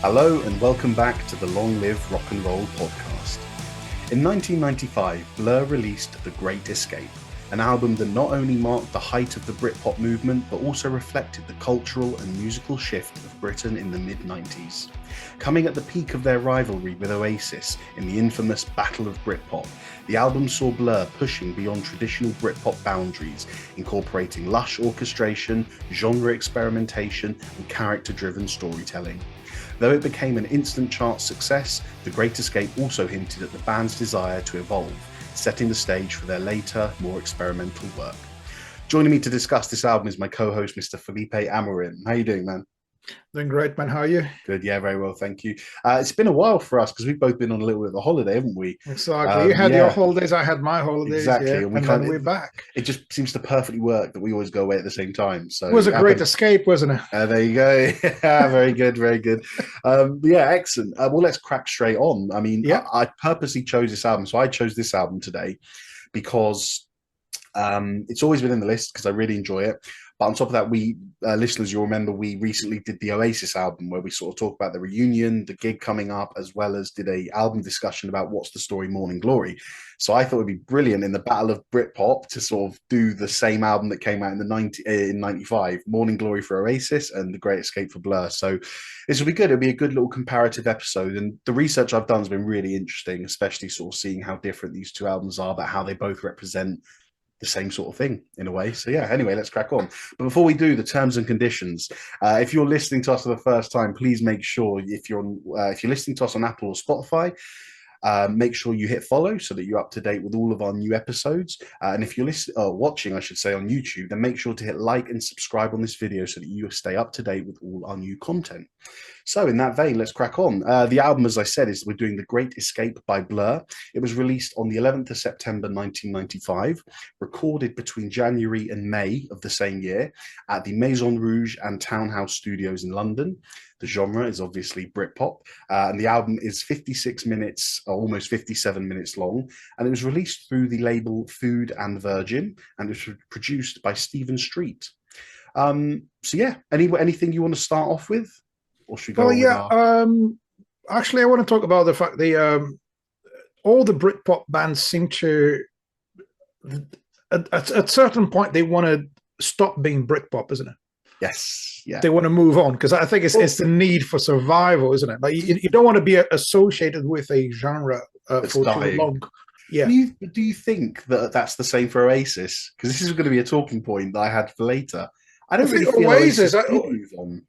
Hello and welcome back to the Long Live Rock and Roll podcast. In 1995, Blur released The Great Escape, an album that not only marked the height of the Britpop movement, but also reflected the cultural and musical shift of Britain in the mid-90s. Coming at the peak of their rivalry with Oasis in the infamous Battle of Britpop, the album saw Blur pushing beyond traditional Britpop boundaries, incorporating lush orchestration, genre experimentation, and character-driven storytelling. Though it became an instant chart success, The Great Escape also hinted at the band's desire to evolve, setting the stage for their later, more experimental work. Joining me to discuss this album is my co-host, Mr. Felipe Amorim. How you doing, man? Doing great, man. How are you? Good, yeah, very well, thank you. It's been a while for us because we've both been on a little bit of a holiday, haven't we? Exactly. You had your holidays, I had my holidays. Exactly, yeah, and then we're back. It just seems to perfectly work that we always go away at the same time. So it was a great escape, wasn't it? There you go. Very good, very good. Yeah, excellent. Well, let's crack straight on. I mean, I purposely chose this album. So I chose this album today because it's always been in the list because I really enjoy it. But on top of that, we listeners, you'll remember we recently did the Oasis album where we sort of talked about the reunion, the gig coming up, as well as did a album discussion about What's the Story, Morning Glory. So I thought it'd be brilliant in the Battle of Britpop to sort of do the same album that came out in 95, Morning Glory for Oasis and The Great Escape for Blur. So this will be good. It'll be a good little comparative episode. And the research I've done has been really interesting, especially sort of seeing how different these two albums are, but how they both represent the same sort of thing in a way. So yeah, anyway, let's crack on. But before we do, the terms and conditions. If you're listening to us for the first time, please make sure if you're listening to us on Apple or Spotify, make sure you hit follow so that you're up to date with all of our new episodes. And if you're watching, I should say, on YouTube, then make sure to hit like and subscribe on this video so that you stay up to date with all our new content. So in that vein, let's crack on. The album, as I said, we're doing The Great Escape by Blur. It was released on the 11th of September, 1995, recorded between January and May of the same year at the Maison Rouge and Townhouse Studios in London. The genre is obviously Britpop, and the album is 56 minutes, or almost 57 minutes long, and it was released through the label Food and Virgin, and it was produced by Stephen Street. So yeah, anything you want to start off with? Or should we go actually, I want to talk about the fact all the Britpop bands seem to, at a certain point, they want to stop being Britpop, isn't it? Yes, yeah. They want to move on because I think it's the need for survival, isn't it? Like you don't want to be associated with a genre for too long. Yeah. Do you think that that's the same for Oasis? Because this is going to be a talking point that I had for later. I don't really feel Oasis move on.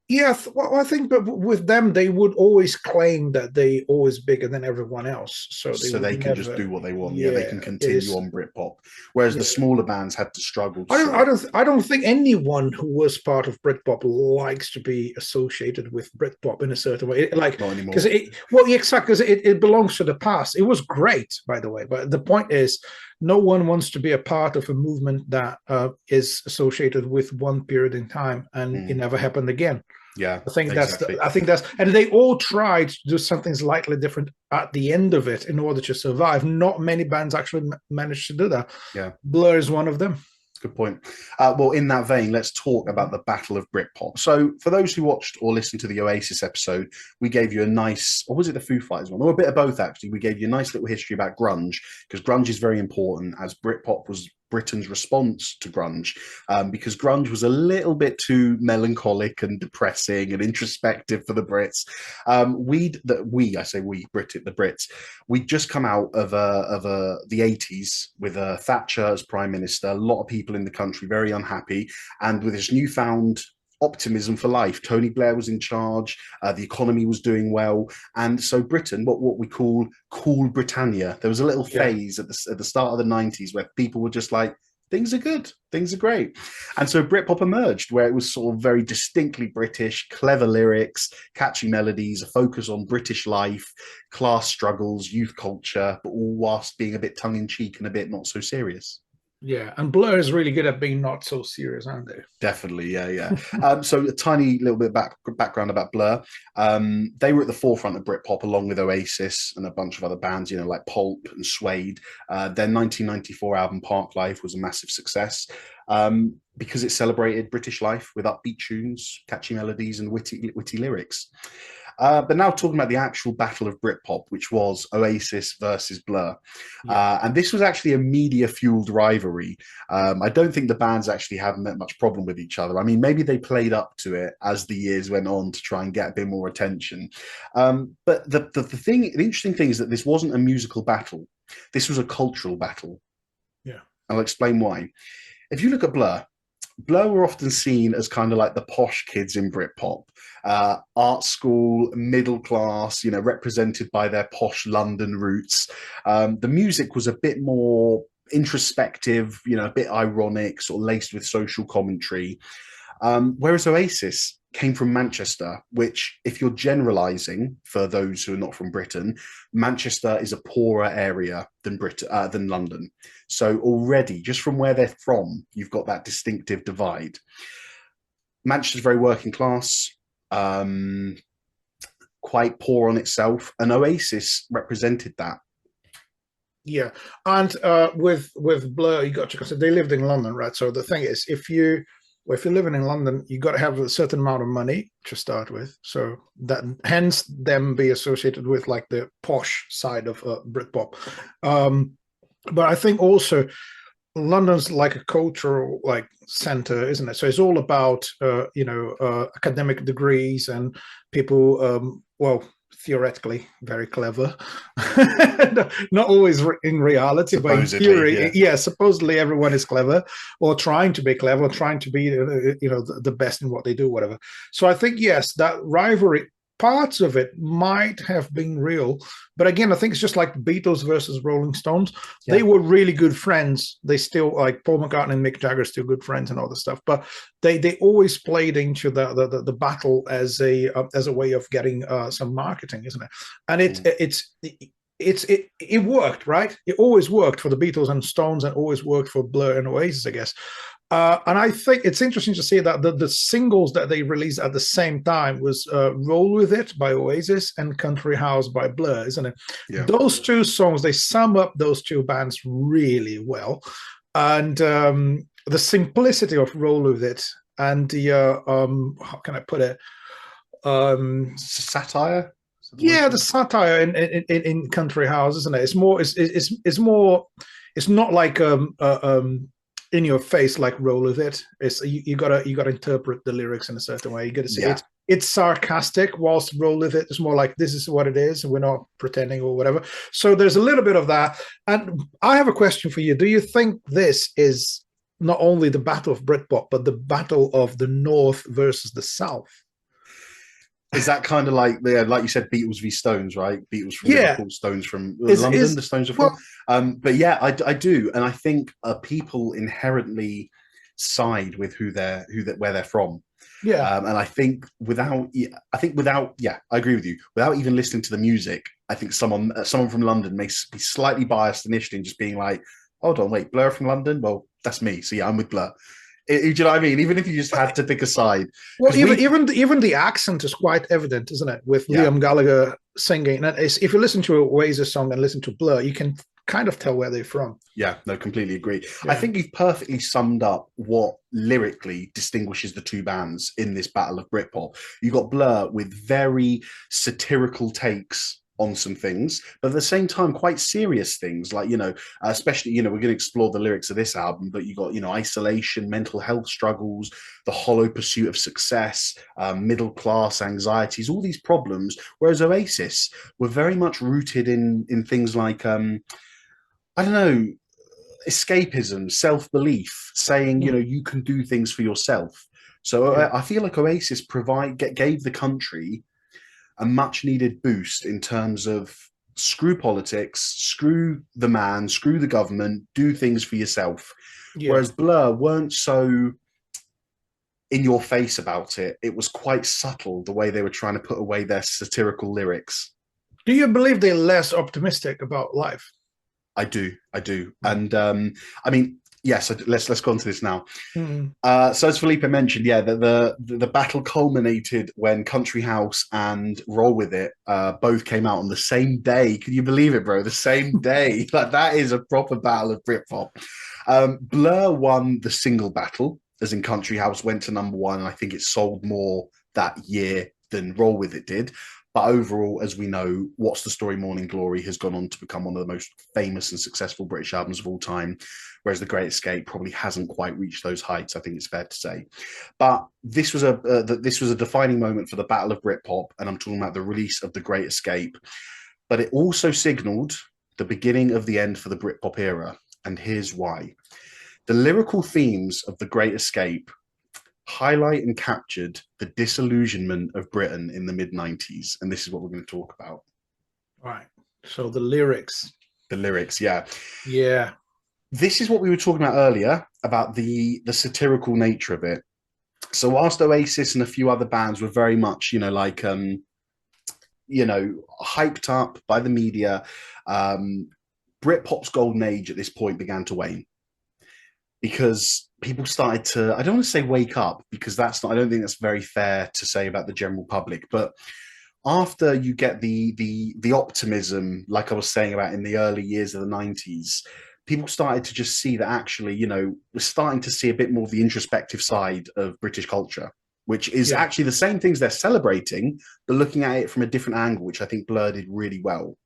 Yeah, well, I think, but with them, they would always claim that they always bigger than everyone else, so they can just do what they want. Yeah, they can continue on Britpop, whereas the smaller bands had to struggle. I don't think anyone who was part of Britpop likes to be associated with Britpop in a certain way. Like, not anymore. Because it belongs to the past. It was great, by the way, but the point is, no one wants to be a part of a movement that is associated with one period in time, and it never happened again. Yeah, I think that's, and they all tried to do something slightly different at the end of it in order to survive. Not many bands actually managed to do that. Yeah, Blur is one of them. Good point. Well, in that vein, let's talk about the Battle of Britpop. So for those who watched or listened to the Oasis episode, we gave you a nice, or was it the Foo Fighters one? Or a bit of both, actually. We gave you a nice little history about grunge, because grunge is very important, as Britpop was Britain's response to grunge, because grunge was a little bit too melancholic and depressing and introspective for the Brits. The Brits, we'd just come out of the 80s with Thatcher as Prime Minister, a lot of people in the country very unhappy, and with this newfound optimism for life. Tony Blair was in charge, the economy was doing well, and so Britain, what we call cool Britannia, there was a little phase at the start of the 90s where people were just like, things are good, things are great. And so Britpop emerged, where it was sort of very distinctly British, clever lyrics, catchy melodies, a focus on British life, class struggles, youth culture, but all whilst being a bit tongue-in-cheek and a bit not so serious. Yeah, and Blur is really good at being not so serious, aren't they? Definitely, yeah. So a tiny little bit of background about Blur. They were at the forefront of Britpop along with Oasis and a bunch of other bands, like Pulp and Suede. Their 1994 album Parklife was a massive success because it celebrated British life with upbeat tunes, catchy melodies, and witty lyrics. But now talking about the actual battle of Britpop, which was Oasis versus Blur. Yeah. And this was actually a media-fueled rivalry. I don't think the bands actually had that much problem with each other. I mean, maybe they played up to it as the years went on to try and get a bit more attention. But the interesting thing is that this wasn't a musical battle. This was a cultural battle. Yeah. I'll explain why. If you look at Blur, Blur were often seen as kind of like the posh kids in Britpop, art school, middle class, represented by their posh London roots. The music was a bit more introspective, a bit ironic, sort of laced with social commentary. Whereas Oasis came from Manchester, which, if you're generalizing for those who are not from Britain, Manchester is a poorer area than than London. So already, just from where they're from, you've got that distinctive divide. Manchester's very working class, quite poor on itself, and Oasis represented that. Yeah, and with Blur, you got to consider they lived in London, right? So the thing is, if you're living in London, you got to have a certain amount of money to start with. So that hence them be associated with like the posh side of Britpop. But I think also London's like a cultural like center, isn't it? So it's all about academic degrees and people. Well, theoretically very clever, not always in reality, but in theory, yeah, supposedly everyone is clever or trying to be clever, or trying to be the best in what they do, whatever. So I think yes, that rivalry, parts of it might have been real, but again, I think it's just like Beatles versus Rolling Stones. Yeah. They were really good friends. They still, like Paul McCartney and Mick Jagger, are still good friends and all this stuff. But they always played into the battle as a way of getting some marketing, isn't it? And it worked, right? It always worked for the Beatles and Stones, and always worked for Blur and Oasis, I guess. And I think it's interesting to see that the singles that they released at the same time was Roll With It by Oasis and Country House by Blur, isn't it? Yeah. Those two songs, they sum up those two bands really well. And the simplicity of Roll With It and the, how can I put it? Satire? Yeah, the satire in Country House, isn't it? It's more, it's not like in your face like Roll With It. It's you gotta interpret the lyrics in a certain way. You gotta see it's sarcastic, whilst Roll With It is more like this is what it is, and we're not pretending or whatever. So there's a little bit of that. And I have a question for you. Do you think this is not only the battle of Britpop, but the battle of the North versus the South? Is that kind of like you said, Beatles v Stones, right? Beatles from Liverpool, Stones from London. The Stones are from. But yeah, I do, and I think people inherently side with where they're from. Yeah, and I think without, I agree with you. Without even listening to the music, I think someone from London may be slightly biased initially, and just being like, "Hold on, wait, Blur from London? Well, that's me. So yeah, I'm with Blur." Do you know what I mean? Even if you just had to pick a side. Well, even the accent is quite evident, isn't it? With Liam Gallagher singing. And if you listen to a Oasis song and listen to Blur, you can kind of tell where they're from. Yeah, no, completely agree. Yeah. I think you've perfectly summed up what lyrically distinguishes the two bands in this battle of Britpop. You got Blur with very satirical takes on some things, but at the same time quite serious things, like especially we're going to explore the lyrics of this album, but you got isolation, mental health struggles, the hollow pursuit of success, middle class anxieties, all these problems, whereas Oasis were very much rooted in things like I don't know, escapism, self-belief, saying you can do things for yourself. So I feel like Oasis gave the country a much needed boost in terms of screw politics, screw the man, screw the government, do things for yourself. Yeah. Whereas Blur weren't so in your face about it. It was quite subtle, the way they were trying to put away their satirical lyrics. Do you believe they're less optimistic about life? I do. And I mean, yes, let's go on to this now. Mm-hmm. So as Felipe mentioned, the battle culminated when Country House and Roll With It both came out on the same day. Can you believe it, bro? The same day. Like, that is a proper battle of Britpop. Blur won the single battle, as in Country House went to #1, and I think it sold more that year than Roll With It did. But overall, as we know, What's the Story? Morning Glory has gone on to become one of the most famous and successful British albums of all time, whereas The Great Escape probably hasn't quite reached those heights, I think it's fair to say. But this was a defining moment for the Battle of Britpop, and I'm talking about the release of The Great Escape. But it also signalled the beginning of the end for the Britpop era, and here's why. The lyrical themes of The Great Escape highlight and captured the disillusionment of Britain in the mid-90s, and this is what we're going to talk about. Right. So the lyrics. The lyrics, yeah. Yeah. This is what we were talking about earlier, about the satirical nature of it. So whilst Oasis and a few other bands were very much, hyped up by the media, Britpop's golden age at this point began to wane. Because people started to, I don't want to say wake up, because I don't think that's very fair to say about the general public. But after you get the optimism, like I was saying about in the early years of the 90s, people started to just see that actually, we're starting to see a bit more of the introspective side of British culture, which is actually the same things they're celebrating, but looking at it from a different angle, which I think Blur did really well.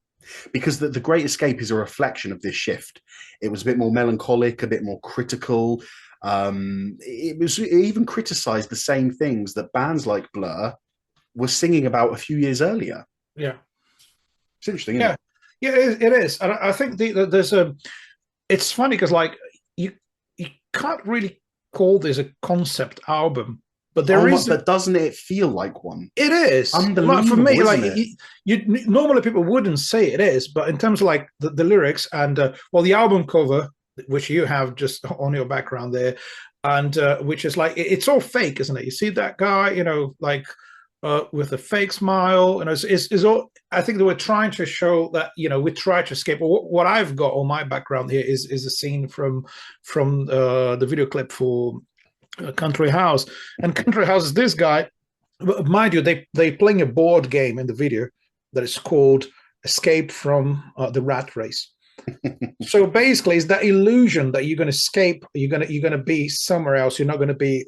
Because the Great Escape is a reflection of this shift. It was a bit more melancholic, a bit more critical. It even criticised the same things that bands like Blur were singing about a few years earlier. Yeah. It's interesting, isn't it? Yeah, it is. And I think it's funny because you can't really call this a concept album. But but doesn't it feel like one? It is. Unbelievable, for me, it? Normally people wouldn't say it is, but in terms of the lyrics and the album cover, which you have just on your background there, and which is it's all fake, isn't it? You see that guy, with a fake smile, and it's all. I think they were trying to show that we try to escape. What I've got on my background here is a scene from the video clip for Country House, and Country House is this guy. Mind you, they playing a board game in the video that is called Escape from the Rat Race. So basically, it's that illusion that you're going to escape. You're going to be somewhere else. You're not going to be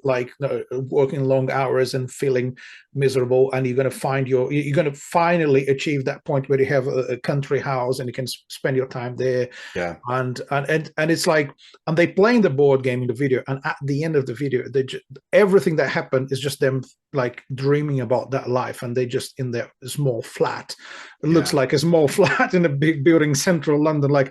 working long hours and feeling miserable. And you're going to finally achieve that point where you have a country house and you can spend your time there. Yeah. And it's and they playing the board game in the video. And at the end of the video, everything that happened is just them dreaming about that life, and they just in their small flat. It looks like a small flat in a big building, central London.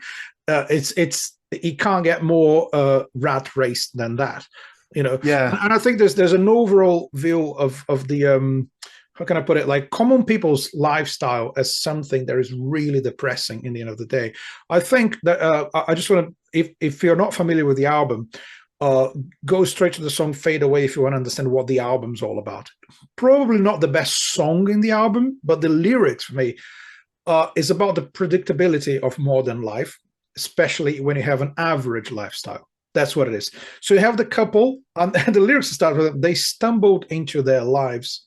It's you can't get more rat race than that, Yeah. And I think there's an overall view of the how can I put it, common people's lifestyle as something that is really depressing in the end of the day. I think that I just want to, if you're not familiar with the album, go straight to the song Fade Away if you want to understand what the album's all about. Probably not the best song in the album, but the lyrics for me is about the predictability of modern life, especially when you have an average lifestyle. That's what it is. So you have the couple, and the lyrics start with, they stumbled into their lives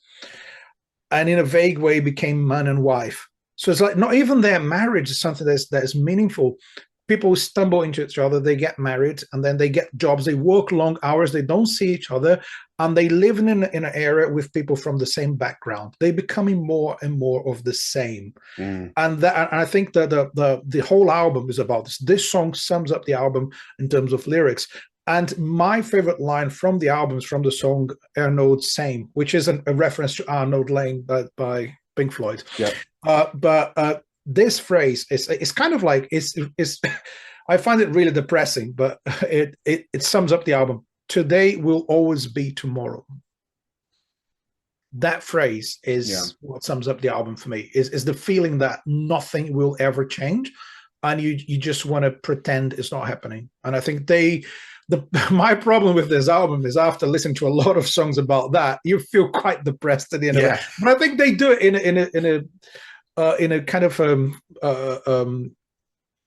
and in a vague way became man and wife. So it's not even their marriage is something that is meaningful. People stumble into each other, they get married, and then they get jobs, they work long hours, they don't see each other, and they live in an area with people from the same background. They're becoming more and more of the same. And I think that the whole album is about this. This song sums up the album in terms of lyrics. And my favorite line from the album is from the song Arnold Same, which is a reference to Arnold Lane by Pink Floyd. Yeah. But this phrase is kind of it's I find it really depressing, but it sums up the album. Today will always be tomorrow. That phrase is what sums up the album for me, is the feeling that nothing will ever change, and you just want to pretend it's not happening. And I think my problem with this album is after listening to a lot of songs about that, you feel quite depressed at the end of it. But I think they do it in a kind of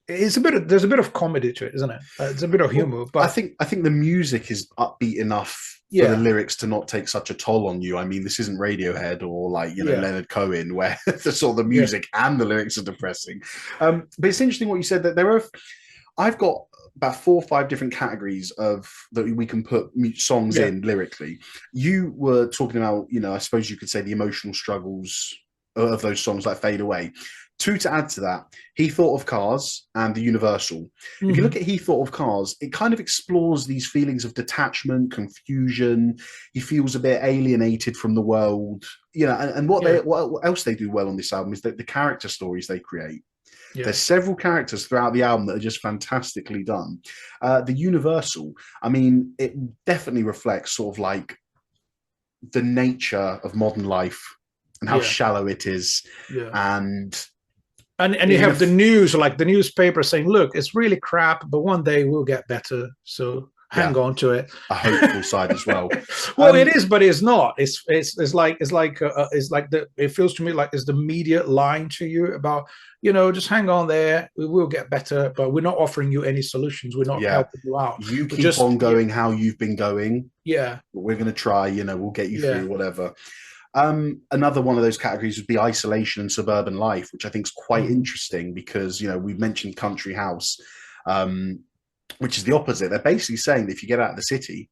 there's a bit of comedy to it, isn't it? It's a bit of humor. But I think the music is upbeat enough for the lyrics to not take such a toll on you. I mean, this isn't Radiohead or Leonard Cohen, where the music and the lyrics are depressing. But it's interesting what you said, that I've got about 4 or 5 different categories of that we can put songs in lyrically. You were talking about, I suppose you could say the emotional struggles of those songs like Fade Away. 2 to add to that, He Thought of Cars and The Universal. Mm-hmm. If you look at He Thought of Cars, it kind of explores these feelings of detachment, confusion. He feels a bit alienated from the world, and what else they do well on this album is the character stories they create. Yeah. There's several characters throughout the album that are just fantastically done. The Universal, I mean, it definitely reflects sort of like the nature of modern life and how shallow it is. Yeah. And you have the news, like the newspaper saying, look, it's really crap, but one day we'll get better. So hang on to it. A hopeful side as well. Well, it is, but it's not. It feels to me like it's the media lying to you about, just hang on there. We will get better, but we're not offering you any solutions. We're not helping you out. You keep on going how you've been going. Yeah. But we're going to try, we'll get you through whatever. Another one of those categories would be isolation and suburban life, which I think is quite interesting because, we've mentioned country house, which is the opposite. They're basically saying that if you get out of the city,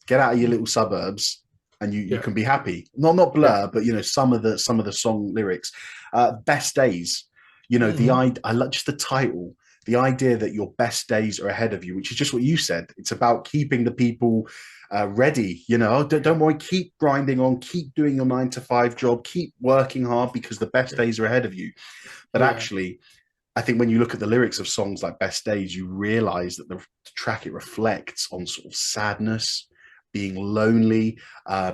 get out of your little suburbs and you can be happy. Not Blur, but, some of the song lyrics. Best Days, I like just the title, the idea that your best days are ahead of you, which is just what you said. It's about keeping the people ready, don't worry, keep grinding on, keep doing your 9 to 5 job, keep working hard because the best days are ahead of you. But actually, I think when you look at the lyrics of songs like Best Days, you realize that the track, it reflects on sort of sadness, being lonely,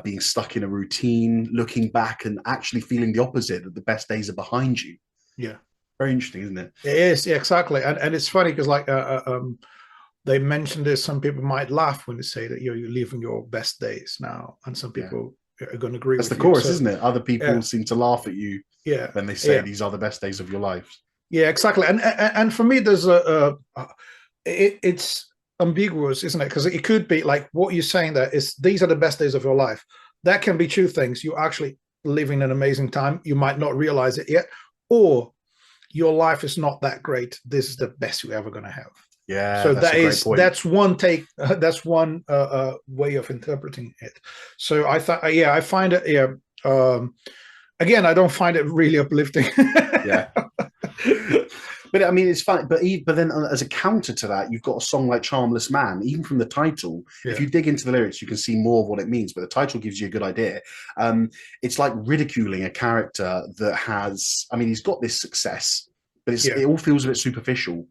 being stuck in a routine, looking back and actually feeling the opposite, that the best days are behind you. Yeah. Very interesting, isn't it? It is, exactly. And it's funny because they mentioned this. Some people might laugh when they say that you're living your best days now, and some people are going to agree. That's with the chorus, isn't it? Other people seem to laugh at you when they say these are the best days of your life. Yeah, exactly. And for me, there's it's ambiguous, isn't it? Because it could be like what you're saying there is these are the best days of your life. That can be 2 things. You're actually living an amazing time. You might not realize it yet, or your life is not that great. This is the best you're ever going to have. Yeah. So that's one take. That's one way of interpreting it. So I thought, I find it. Again, I don't find it really uplifting. Yeah. But I mean, it's funny. But then, as a counter to that, you've got a song like "Charmless Man." Even from the title, if you dig into the lyrics, you can see more of what it means. But the title gives you a good idea. It's like ridiculing a character that has. I mean, he's got this success, but it all feels a bit superficial.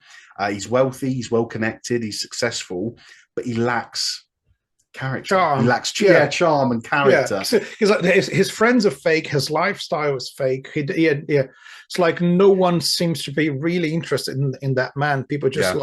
He's wealthy, he's well connected, he's successful, but he lacks character. Charm. He lacks charm and character. Because like his friends are fake, his lifestyle is fake. It's like no one seems to be really interested in that man. People just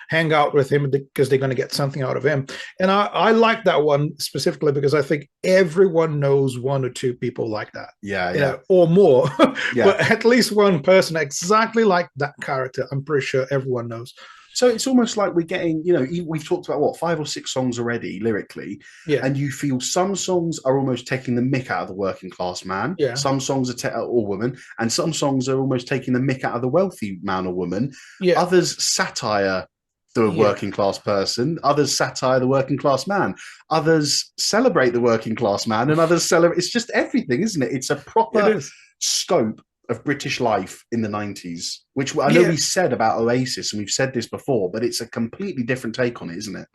hang out with him because they're going to get something out of him. And I like that one specifically because I think everyone knows 1 or 2 people like that. Or more. But at least one person exactly like that character, I'm pretty sure everyone knows. So it's almost like we're getting, we've talked about 5 or 6 songs already lyrically, and you feel some songs are almost taking the mick out of the working class man, some songs are or woman, and some songs are almost taking the mick out of the wealthy man or woman. Others satire the working class person, others satire the working class man, others celebrate the working class man, and others celebrate. It's just everything, isn't it? It's a proper scope of British life in the 90s, which I know we said about Oasis, and we've said this before, but it's a completely different take on it, isn't it?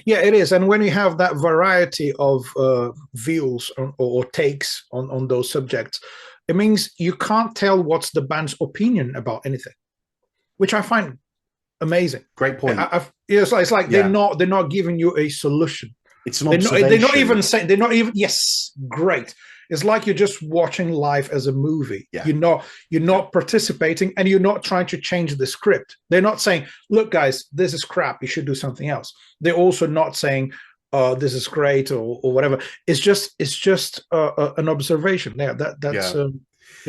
Yeah, it is. And when you have that variety of views or takes on those subjects, it means you can't tell what's the band's opinion about anything, which I find amazing. Great point. It's like they're not giving you a solution. It's an observation. They're not even saying. They're not even. Yes, great. It's like you're just watching life as a movie. Yeah. You're not participating, and you're not trying to change the script. They're not saying, "Look, guys, this is crap. You should do something else." They're also not saying, "Oh, this is great" or whatever. It's just an observation. Yeah,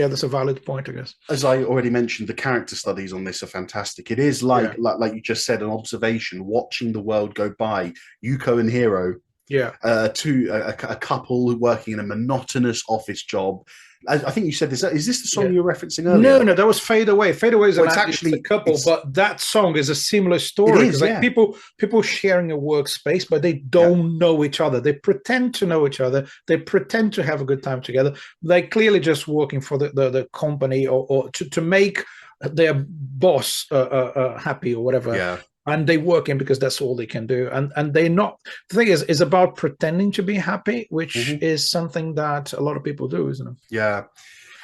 that's a valid point, I guess. As I already mentioned, the character studies on this are fantastic. It is like you just said, an observation, watching the world go by. Yuko and Hiro. A couple working in a monotonous office job, I think you said this. Is this the song you were referencing No, earlier? no, that was Fade Away. Fade Away is Well, it's actually a couple, but that song is a similar story. It is, like people sharing a workspace, but they don't know each other. They pretend to know each other. They pretend to have a good time together. They're clearly just working for the company or to make their boss happy or whatever. Yeah. And they work in because that's all they can do. And they're not, the thing is about pretending to be happy, which is something that a lot of people do, isn't it? Yeah.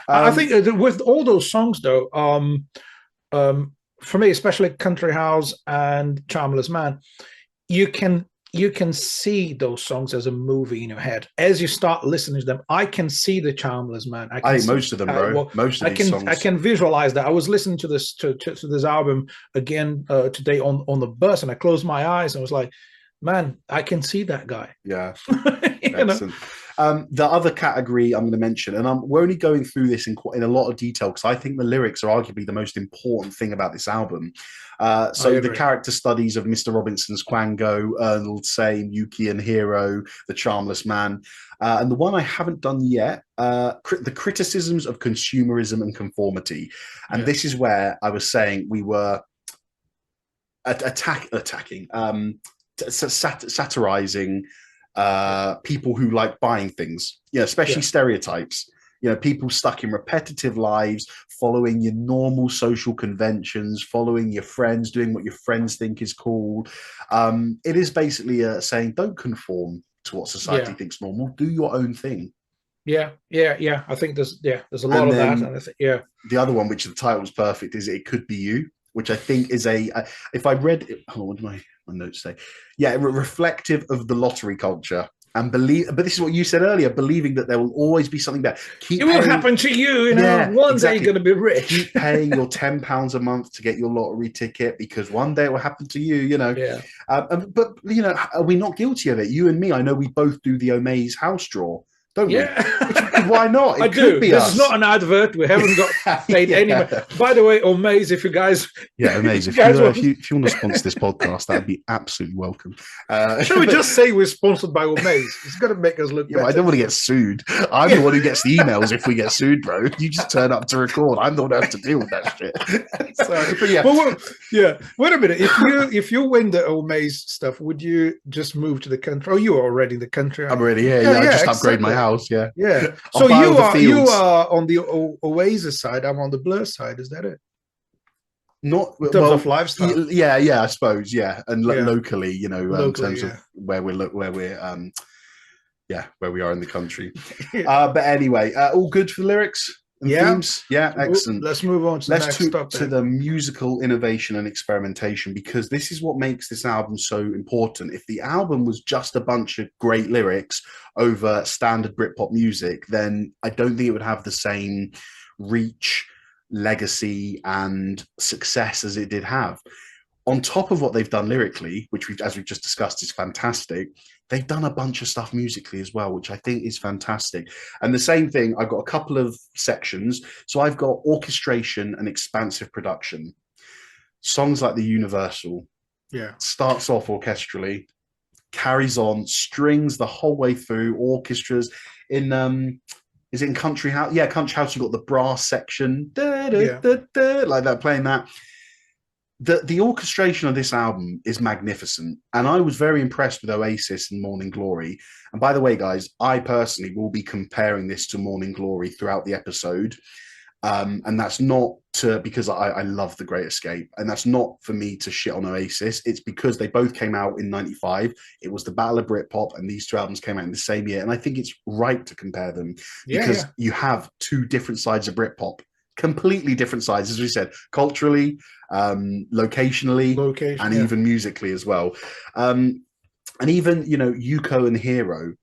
I think with all those songs, though, for me, especially Country House and Charmless Man, you can see those songs as a movie in your head as you start listening to them. I can see the Charmless Man. I think most of them, bro. Most of these songs. I can visualize that. I was listening to this to this album again today on the bus, and I closed my eyes and was like, man, I can see that guy. Yeah. Excellent. The other category I'm going to mention, and we're only going through this in a lot of detail because I think the lyrics are arguably the most important thing about this album. So the character studies of Mr. Robinson's Quango, Ernald Same, Yuki and Hero, The Charmless Man, and the one I haven't done yet, the criticisms of consumerism and conformity. And this is where I was saying we were attacking, satirizing people who like buying things, especially stereotypes. People stuck in repetitive lives, following your normal social conventions, following your friends, doing what your friends think is cool. It is basically saying, don't conform to what society thinks normal. Do your own thing. Yeah. I think there's a lot of that. And I think, the other one, which the title was perfect, is It Could Be You, which I think is if I read it, what did my notes say? Yeah, reflective of the lottery culture. And but this is what you said earlier, believing that there will always be something better. It will happen to you, one day you're going to be rich. Keep paying your £10 a month to get your lottery ticket because one day it will happen to you, Yeah. But, are we not guilty of it? You and me, I know we both do the Omaze house draw, don't we? Why not? I do. This is not an advert. We haven't got paid anyway. By the way, Omaze, if you guys... Yeah, Omaze. If you want to sponsor this podcast, that'd be absolutely welcome. Should we just say we're sponsored by Omaze? It's going to make us look better. I don't want to get sued. I'm the one who gets the emails if we get sued, bro. You just turn up to record. I'm the one who has to deal with that shit. Sorry, but wait a minute. If you win the Omaze stuff, would you just move to the country? Oh, you are already in the country. I'm already, I just upgrade my house, yeah. So you are on the Oasis side. I'm on the Blur side. Is that it? Not in terms of lifestyle. Yeah, I suppose. Yeah, and locally, in terms of where we are in the country. But anyway, all good for the lyrics and themes. Yeah, excellent. Let's move on to the next topic. To the musical innovation and experimentation, because this is what makes this album so important. If the album was just a bunch of great lyrics over standard Britpop music, then I don't think it would have the same reach, legacy, and success as it did have. On top of what they've done lyrically, which as we've just discussed is fantastic, they've done a bunch of stuff musically as well, which I think is fantastic. And the same thing, I've got a couple of sections. So I've got orchestration and expansive production. Songs like The Universal starts off orchestrally, carries on, strings the whole way through, orchestras. Is it in Country House? Yeah, Country House, you've got the brass section, like that, playing that. The orchestration of this album is magnificent, and I was very impressed with Oasis and Morning Glory. And by the way, guys, I personally will be comparing this to Morning Glory throughout the episode, and that's not because I love The Great Escape, and that's not for me to shit on Oasis. It's because they both came out in '95. It was the Battle of Britpop, and these two albums came out in the same year, and I think it's right to compare them because you have two different sides of Britpop. Completely different sides, as we said, culturally, locationally, and even musically as well. And even, Yuko and Hero,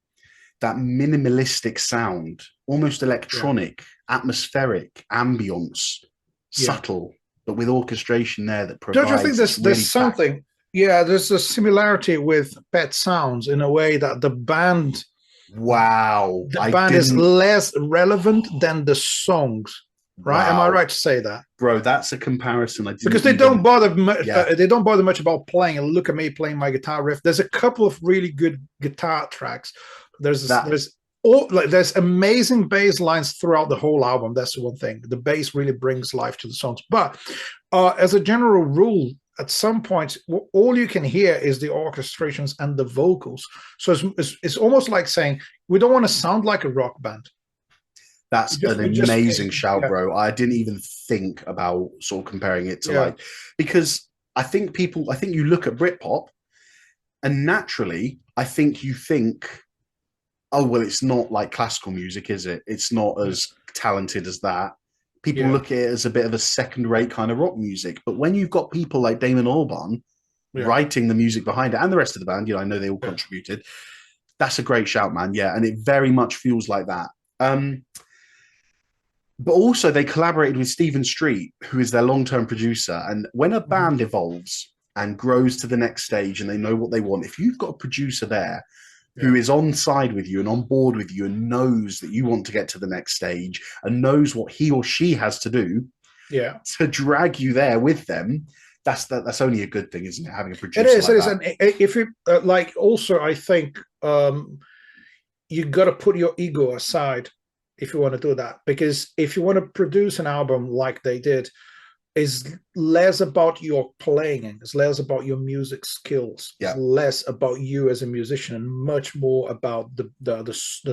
that minimalistic sound, almost electronic, atmospheric, ambience, subtle, but with orchestration there that provides. Don't you think there's something? Yeah, there's a similarity with Pet Sounds in a way that the band. Wow, the band is less relevant than the songs. Right? Wow. Am I right to say that, bro? That's a comparison. Because they don't bother much. They don't bother much about playing. And look at me playing my guitar riff. There's a couple of really good guitar tracks. There's like there's amazing bass lines throughout the whole album. That's the one thing. The bass really brings life to the songs. But as a general rule, at some point, all you can hear is the orchestrations and the vocals. So it's almost like saying, we don't want to sound like a rock band. That's an amazing shout, bro. I didn't even think about sort of comparing it to like, because I think you look at Britpop and naturally, I think you think, oh, well, it's not like classical music, is it? It's not as talented as that. People look at it as a bit of a second-rate kind of rock music. But when you've got people like Damon Albarn writing the music behind it and the rest of the band, I know they all contributed. That's a great shout, man. Yeah, and it very much feels like that. But also they collaborated with Stephen Street, who is their long-term producer. And when a band evolves and grows to the next stage and they know what they want, if you've got a producer there who is on side with you and on board with you and knows that you want to get to the next stage and knows what he or she has to do to drag you there with them, that's only a good thing, isn't it? Having a producer it is. that. And if you like, also, I think you got to put your ego aside if you want to do that, because if you want to produce an album like they did, is less about your playing, it's less about your music skills, it's less about you as a musician, and much more about the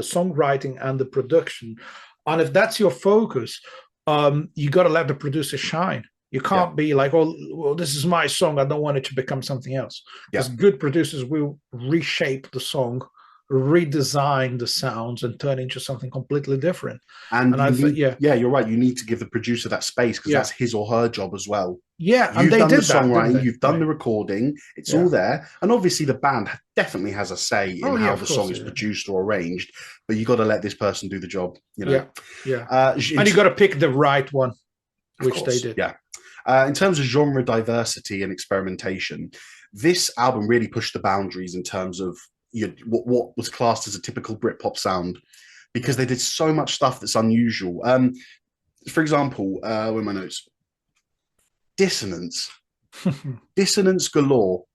songwriting and the production. And if that's your focus, you got to let the producer shine. You can't be like, oh, well, this is my song, I don't want it to become something else. Because good producers will reshape the song, redesign the sounds, and turn into something completely different. And I think, you're right. You need to give the producer that space, because that's his or her job as well. Yeah, you've done the songwriting, you've done the recording, it's all there, and obviously the band definitely has a say in how the song is produced or arranged. But you got to let this person do the job. And you got to pick the right one, which they did. Yeah. In terms of genre diversity and experimentation, this album really pushed the boundaries in terms of what was classed as a typical Britpop sound, because they did so much stuff that's unusual. For example, where are my notes? Dissonance. Dissonance galore.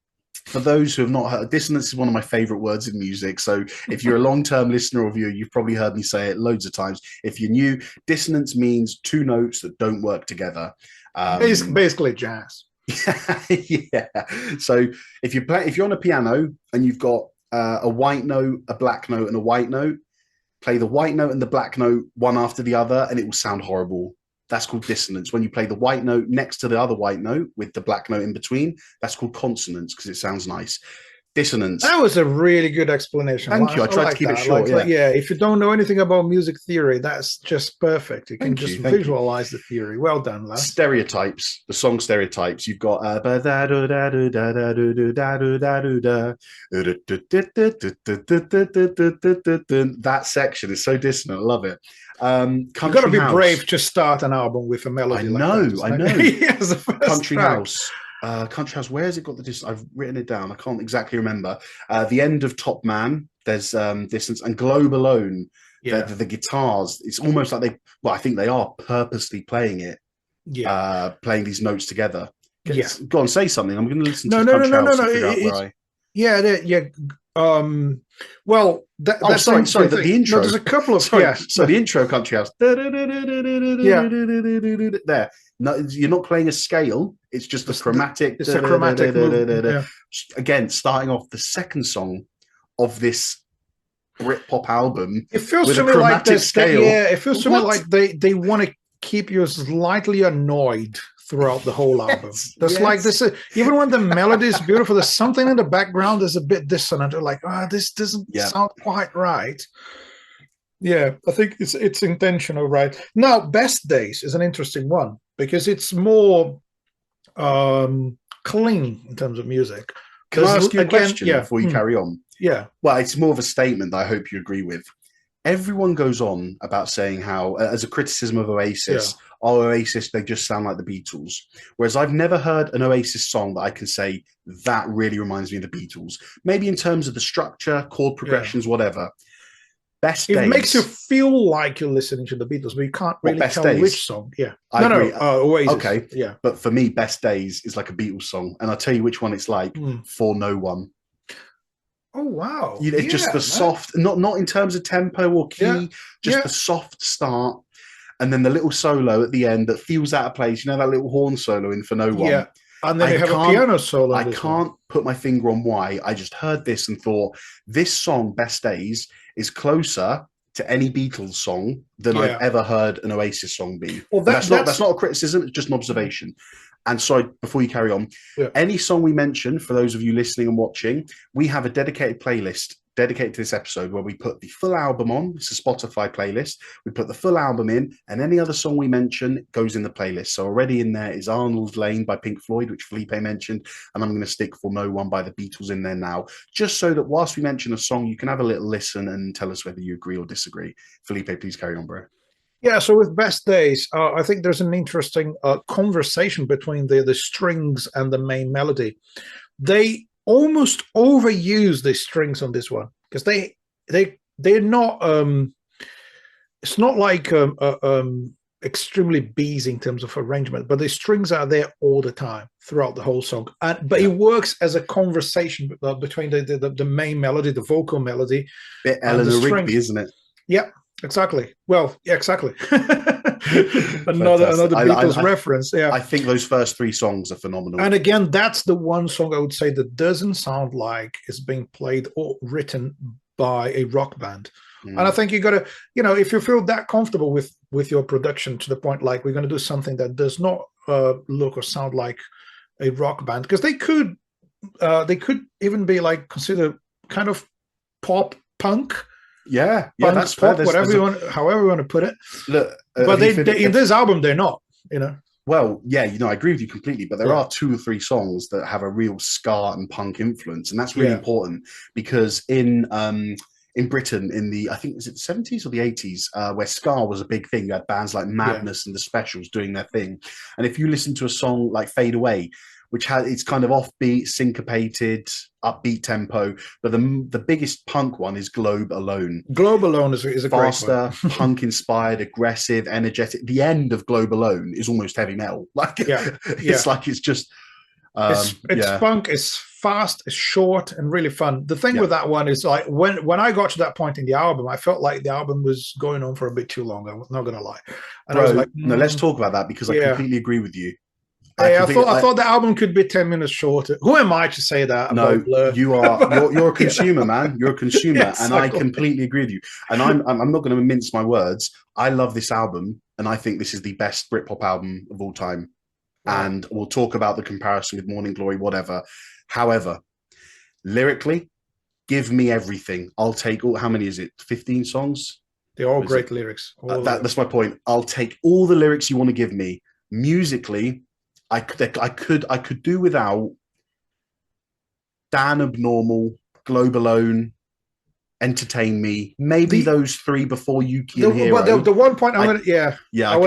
For those who have not heard, dissonance is one of my favorite words in music. So if you're a long-term listener or viewer, you've probably heard me say it loads of times. If you're new, dissonance means two notes that don't work together. Basically jazz. So if you're on a piano and you've got a white note, a black note, and a white note, play the white note and the black note one after the other, and it will sound horrible. That's called dissonance. When you play the white note next to the other white note with the black note in between, that's called consonance, because it sounds nice. Dissonance. That was a really good explanation. Thank you. I tried to keep it short. If you don't know anything about music theory, that's just perfect. You can just visualize the theory. Well done, lad. Stereotypes. The song stereotypes. You've got that section is so dissonant. I love it. You've got to be brave to start an album with a melody. I know. Country House. Country House, where has it got the distance? I've written it down. I can't exactly remember. The end of Top Man, there's distance, and Globe Alone. The guitars, it's almost like I think they are purposely playing it. Playing these notes together. Go on, say something. I'm going to listen to Country House. Well, the intro. No, there's a couple of the intro, Country House. There. No, you're not playing a scale. It's just a chromatic. It's a chromatic movement. Again, starting off the second song of this Britpop album. It feels to me like it feels to me like they want to keep you slightly annoyed throughout the whole album. Like this, even when the melody is beautiful, there's something in the background that's a bit dissonant. They're like, this doesn't sound quite right. Yeah, I think it's intentional, right? Now, Best Days is an interesting one because it's more clean in terms of music. Can I ask you a question before you carry on? Yeah. Well, it's more of a statement that I hope you agree with. Everyone goes on about saying how, as a criticism of Oasis, Oasis, they just sound like the Beatles. Whereas I've never heard an Oasis song that I can say that really reminds me of the Beatles. Maybe in terms of the structure, chord progressions, whatever. Best Days. It makes you feel like you're listening to the Beatles, but you can't really tell which song. Yeah. I agree. Oasis. Okay. Yeah. But for me, Best Days is like a Beatles song. And I'll tell you which one it's like, For No One. Oh wow. It's just the Yeah, man. soft, not in terms of tempo or Yeah. key, just the Yeah. soft start, and then the little solo at the end that feels out of place. You know, that little horn solo in For No One. Yeah. And then I you have a can't piano solo I in this one. can't put my finger on why. I just heard this and thought this song, Best Days, is closer to any Beatles song than I've Yeah. ever heard an Oasis song be. Well, And that that's that's not a criticism, it's just an observation. And sorry, before you carry on, yeah. any song we mention, for those of you listening and watching, we have a dedicated playlist dedicated to this episode where we put the full album on. It's a Spotify playlist. We put the full album in, and any other song we mention goes in the playlist. So already in there is Arnold Lane by Pink Floyd, which Felipe mentioned, and I'm going to stick For No One by the Beatles in there now, just so that whilst we mention a song, you can have a little listen and tell us whether you agree or disagree. Felipe, please carry on, bro. Yeah, so with Best Days, I think there's an interesting conversation between the strings and the main melody. They almost overuse the strings on this one because they're not. It's not like extremely busy in terms of arrangement, but the strings are there all the time throughout the whole song. But it works as a conversation between the main melody, the vocal melody, Bit and the Eleanor Rigby, strings. isn't it? Yep. Exactly. Well, yeah, exactly. Fantastic. Another Beatles reference. Yeah. I think those first three songs are phenomenal. And again, that's the one song I would say that doesn't sound like it's being played or written by a rock band. And I think you got to, if you feel that comfortable with your production to the point like we're going to do something that does not look or sound like a rock band, because they could even be like considered kind of pop punk. Yeah, punk, that's pop, fair. however you want to put it. Look, but in this album, they're not. Well, yeah, I agree with you completely. But there are 2 or 3 songs that have a real ska and punk influence, and that's really important because in Britain in the, I think, is it the 70s or the 80s, where ska was a big thing. You had bands like Madness and the Specials doing their thing, and if you listen to a song like Fade Away, which has it's kind of offbeat, syncopated, upbeat tempo. But the biggest punk one is Globe Alone. Globe Alone is a faster, great one. punk inspired, aggressive, energetic. The end of Globe Alone is almost heavy metal. Like it's like it's just it's punk, it's fast, it's short, and really fun. The thing with that one is like when I got to that point in the album, I felt like the album was going on for a bit too long. I'm not gonna lie. And Bro, I was like, no, let's talk about that because I completely agree with you. I thought the album could be 10 minutes shorter. Who am I to say that? No, you're a consumer, man. You're a consumer, and I completely agree with you. And I'm not going to mince my words. I love this album, and I think this is the best Britpop album of all time. Wow. And we'll talk about the comparison with Morning Glory, whatever. However, lyrically, give me everything. I'll take all. How many is it? 15 songs. They're all great lyrics. That's my point. I'll take all the lyrics you want to give me. Musically, I could do without Dan Abnormal, Globe Alone, Entertain Me, maybe those 3 before Yuki and Hero. But the one point I want to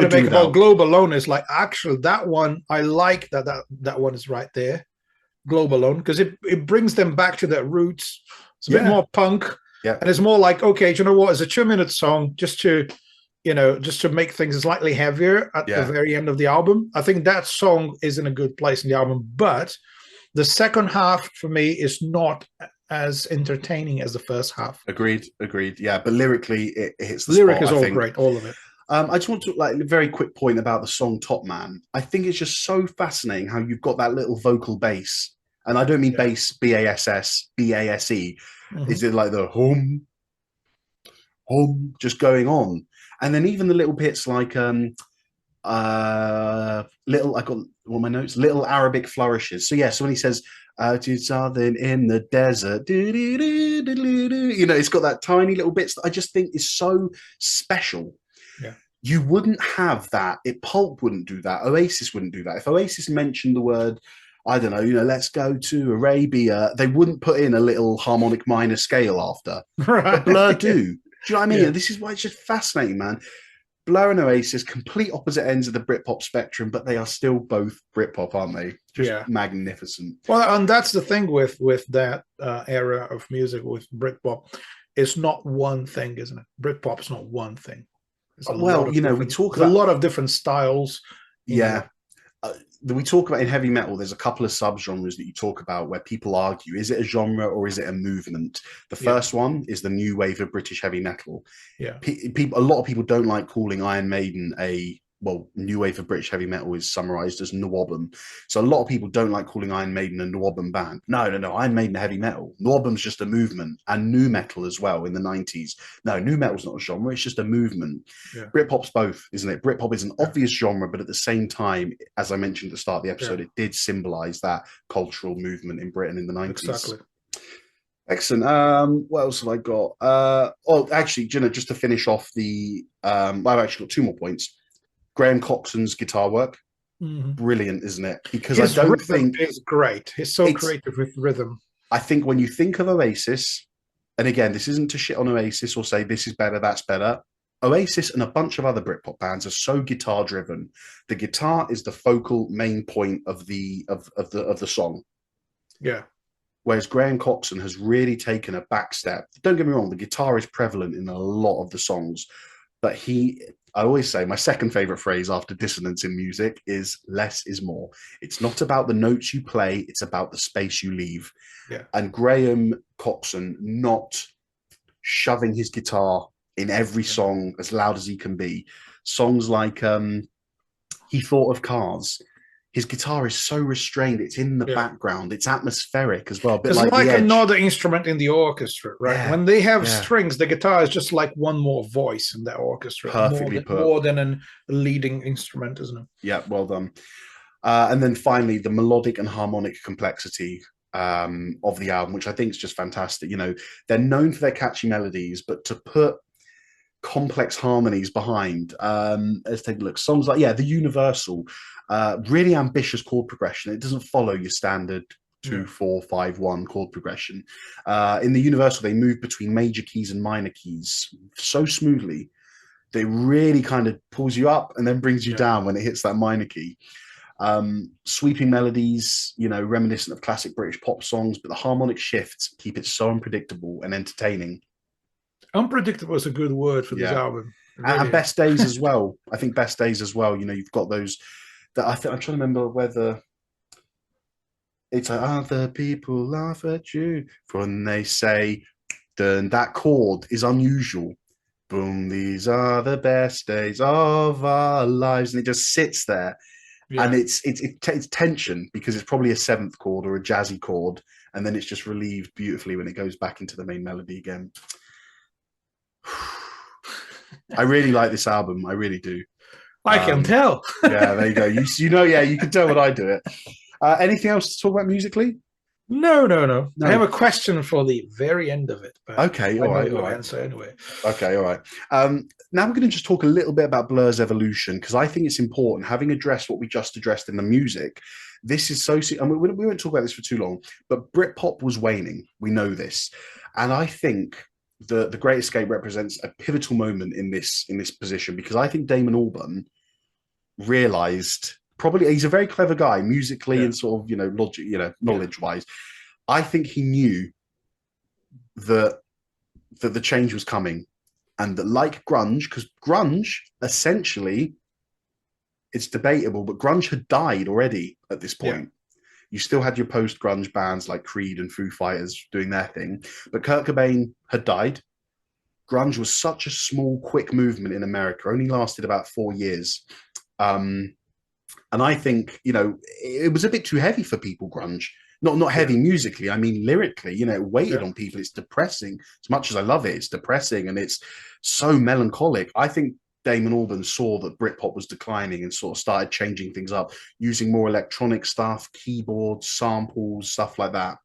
make about Globe Alone is like actually that one I like that one is right there, Globe Alone, because it brings them back to their roots. It's a bit more punk, and it's more like, okay, you know what? It's a 2-minute song just to make things slightly heavier at the very end of the album. I think that song is in a good place in the album, but the second half for me is not as entertaining as the first half. Agreed. Yeah, but lyrically, it hits the lyric spot, is all great, all of it. I just want to like a very quick point about the song Top Man. I think it's just so fascinating how you've got that little vocal bass, and I don't mean bass, B-A-S-S, B-A-S-E. Is it like the hum, just going on? And then even the little bits like little, I got all my notes, little Arabic flourishes. So so when he says to something in the desert, it's got that tiny little bits that I just think is so special. Yeah. You wouldn't have that. Pulp wouldn't do that. Oasis wouldn't do that. If Oasis mentioned the word, I don't know, let's go to Arabia, they wouldn't put in a little harmonic minor scale after. Right. But Blur do. Do you know what I mean? Yeah. This is why it's just fascinating, man. Blur and Oasis, complete opposite ends of the Britpop spectrum, but they are still both Britpop, aren't they? Just magnificent. Well, and that's the thing with that era of music with Britpop. It's not one thing, isn't it? Britpop is not one thing. Well, we talk about a lot of different styles. Yeah. we talk about in heavy metal, there's a couple of subgenres that you talk about where people argue, is it a genre or is it a movement? The first one is the new wave of British heavy metal. Yeah. A lot of people don't like calling Iron Maiden new wave of British heavy metal is summarized as Nwabum. So a lot of people don't like calling Iron Maiden a Nwabum band. No, Iron Maiden heavy metal. Nwabum's just a movement, and new metal as well in the 90s. No, new metal's not a genre, it's just a movement. Yeah. Britpop's both, isn't it? Britpop is an obvious genre, but at the same time, as I mentioned at the start of the episode, it did symbolize that cultural movement in Britain in the 90s. Exactly. Excellent. What else have I got? Actually, just to finish off I've actually got two more points. Graham Coxon's guitar work, brilliant, isn't it? Because his I don't rhythm think is great. He's so creative with rhythm. I think when you think of Oasis, and again, this isn't to shit on Oasis or say this is better, that's better. Oasis and a bunch of other Britpop bands are so guitar driven. The guitar is the focal main point of the song. Yeah. Whereas Graham Coxon has really taken a back step. Don't get me wrong, the guitar is prevalent in a lot of the songs, but I always say my second favorite phrase after dissonance in music is less is more. It's not about the notes you play, it's about the space you leave. Yeah. And Graham Coxon not shoving his guitar in every song as loud as he can be. Songs like He Thought of Cars. His guitar is so restrained. It's in the background. It's atmospheric as well. It's like another instrument in the orchestra, right? Yeah, when they have strings, the guitar is just like one more voice in the orchestra. Perfectly put. More than a leading instrument, isn't it? Yeah, well done. And then finally, the melodic and harmonic complexity of the album, which I think is just fantastic. You know, they're known for their catchy melodies, but to put complex harmonies behind, let's take a look. Songs like, The Universal, really ambitious chord progression. It doesn't follow your standard 2-4-5-1 chord progression. In the Universal, they move between major keys and minor keys so smoothly. They really kind of pulls you up and then brings you down when it hits that minor key. Sweeping melodies, reminiscent of classic British pop songs, but the harmonic shifts keep it so unpredictable and entertaining. Unpredictable is a good word for this album. Really and Best Days as well. I think Best Days as well. You've got those that I'm trying to remember whether it's like other people laugh at you when they say, then that chord is unusual. Boom, these are the best days of our lives. And it just sits there. Yeah. And it's tension because it's probably a seventh chord or a jazzy chord. And then it's just relieved beautifully when it goes back into the main melody again. I really like this album. I really do. I can tell. Yeah, there you go. You can tell when I do it. Anything else to talk about musically? No. I have a question for the very end of it. But okay, all right. Answer anyway. Okay, all right. Now we're going to just talk a little bit about Blur's evolution because I think it's important. Having addressed what we just addressed in the music, this is and we won't talk about this for too long. But Britpop was waning. We know this, and I think the Great Escape represents a pivotal moment in this position because I think Damon Albarn realized. Probably he's a very clever guy musically and sort of logic, knowledge wise. I think he knew that the change was coming, and that like grunge, because grunge essentially, it's debatable, but grunge had died already at this point. You still had your post grunge bands like Creed and Foo Fighters doing their thing, but Kurt Cobain had died. Grunge was such a small, quick movement in America, only lasted about 4 years. And I think, it was a bit too heavy for people, grunge. Not heavy musically, I mean lyrically, it weighted on people. It's depressing. As much as I love it, it's depressing and it's so melancholic. I think Damon Albarn saw that Britpop was declining and sort of started changing things up, using more electronic stuff, keyboards, samples, stuff like that.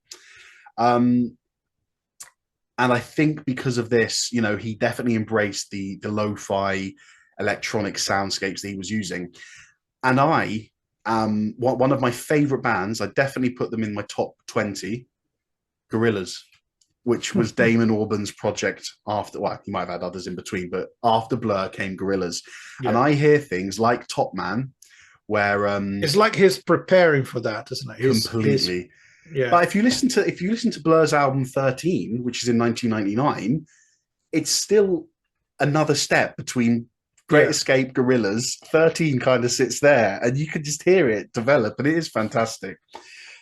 And I think because of this, he definitely embraced the lo-fi electronic soundscapes that he was using. And one of my favorite bands, I definitely put them in my top 20, Gorillaz, which was Damon Albarn's project after, he might have had others in between, but after Blur came Gorillaz. Yeah. And I hear things like Top Man, where it's like he's preparing for that, isn't it? Completely. But if you listen to Blur's album 13, which is in 1999, it's still another step between Great Escape, Gorillaz, 13 kind of sits there, and you can just hear it develop, and it is fantastic.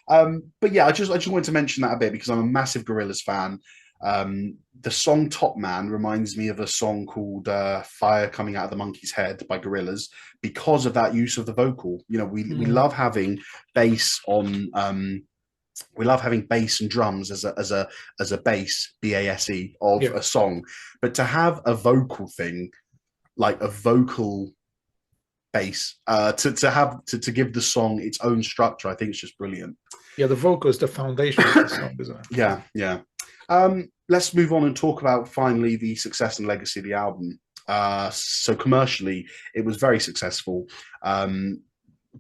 But yeah, I just wanted to mention that a bit because I'm a massive Gorillaz fan. The song Top Man reminds me of a song called Fire Coming Out of the Monkey's Head by Gorillaz because of that use of the vocal. You know, we love having bass on we love having bass and drums as a base, BASE, of a song. But to have a vocal thing, like a vocal bass, to give the song its own structure, I think it's just brilliant. Yeah, the vocal is the foundation of the song, isn't it? Yeah, yeah. Let's move on and talk about finally the success and legacy of the album. So commercially, it was very successful.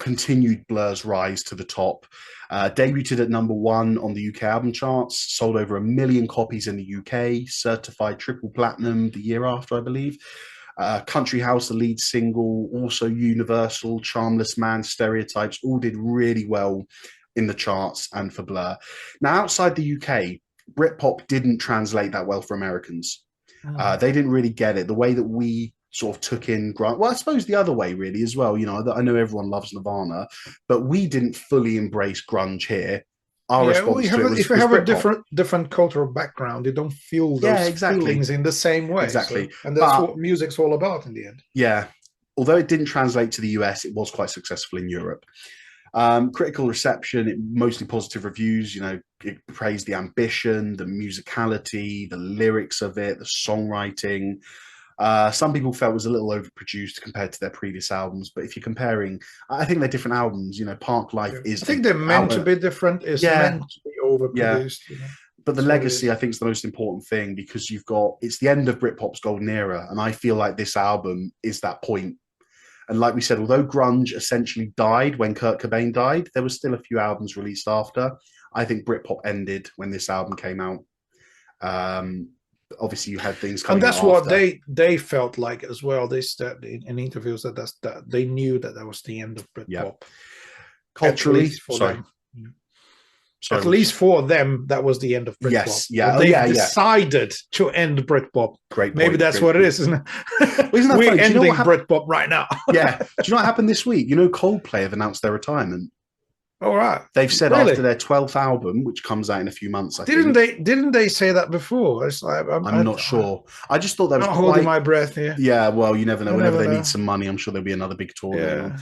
Continued Blur's rise to the top. Debuted at #1 on the UK album charts, sold over 1 million copies in the UK, certified triple platinum the year after, I believe. Country House, the lead single, also Universal, Charmless Man, Stereotypes, all did really well in the charts and for Blur. Now, outside the UK, Britpop didn't translate that well for Americans. They didn't really get it. The way that we sort of took in grunge, well, I suppose the other way really as well. You know, I know everyone loves Nirvana, but we didn't fully embrace grunge here. Our response to it was, if you have a different cultural background, you don't feel those feelings in the same way. Exactly. So, and that's what music's all about in the end. Yeah. Although it didn't translate to the US, it was quite successful in Europe. Critical reception, mostly positive reviews. You know, it praised the ambition, the musicality, the lyrics of it, the songwriting. Some people felt it was a little overproduced compared to their previous albums, but if you're comparing, I think they're different albums. You know, Park Life is. I think they're meant to be different. It's meant to be overproduced. You know? But the legacy, I think, is the most important thing because it's the end of Britpop's golden era, and I feel like this album is that point. And like we said, although grunge essentially died when Kurt Cobain died, there was still a few albums released after. I think Britpop ended when this album came out. Obviously, you had things coming out. And that's what they felt like as well. They said in interviews that they knew that was the end of Britpop. Yeah. Culturally, at least for them, that was the end of Britpop. Yes, yeah. They decided to end Britpop. Great point. Maybe that's what it is, isn't it? We're ending Britpop right now. Yeah. Do you know what happened this week? You know, Coldplay have announced their retirement. All right. They've said after their 12th album, which comes out in a few months, Didn't they say that before? It's like, I'm not sure. I just thought that was holding my breath here. Yeah, well, you never know. Whenever they need some money, I'm sure there'll be another big tour. Yeah.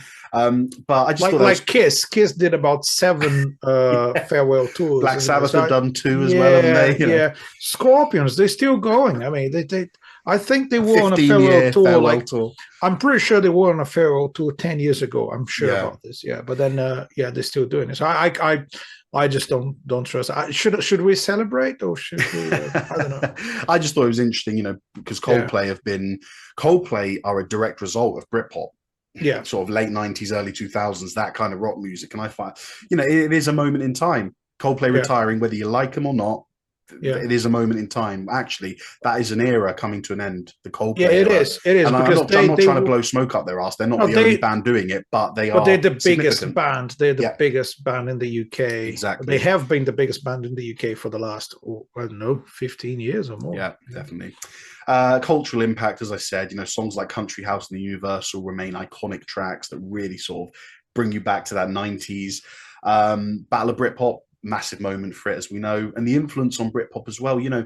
But I just thought like Kiss. Kiss did about 7 farewell tours. Black Sabbath have done 2 as well, haven't they? Yeah. Scorpions, they're still going. I mean, they I think they were on a farewell tour. I'm pretty sure they were on a farewell tour 10 years ago. I'm sure about this. Yeah, but then they're still doing it. So I just don't trust. Should we celebrate or should we? I don't know. I just thought it was interesting, you know, because Coldplay are a direct result of Britpop. Yeah, sort of late 90s, early 2000s, that kind of rock music. And I find, you know, it is a moment in time. Coldplay retiring, whether you like them or not. It is a moment in time. Actually, that is an era coming to an end. The Coldplay era. It is. And because I'm not trying to blow smoke up their ass. They're not the only band doing it, but they are. But they're the biggest band. They're the biggest band in the UK. Exactly. They have been the biggest band in the UK for the last, I don't know, 15 years or more. Yeah, definitely. Cultural impact, as I said, you know, songs like Country House and the Universal remain iconic tracks that really sort of bring you back to that 90s. Battle of Britpop, massive moment for it, as we know, and the influence on Britpop as well. You know,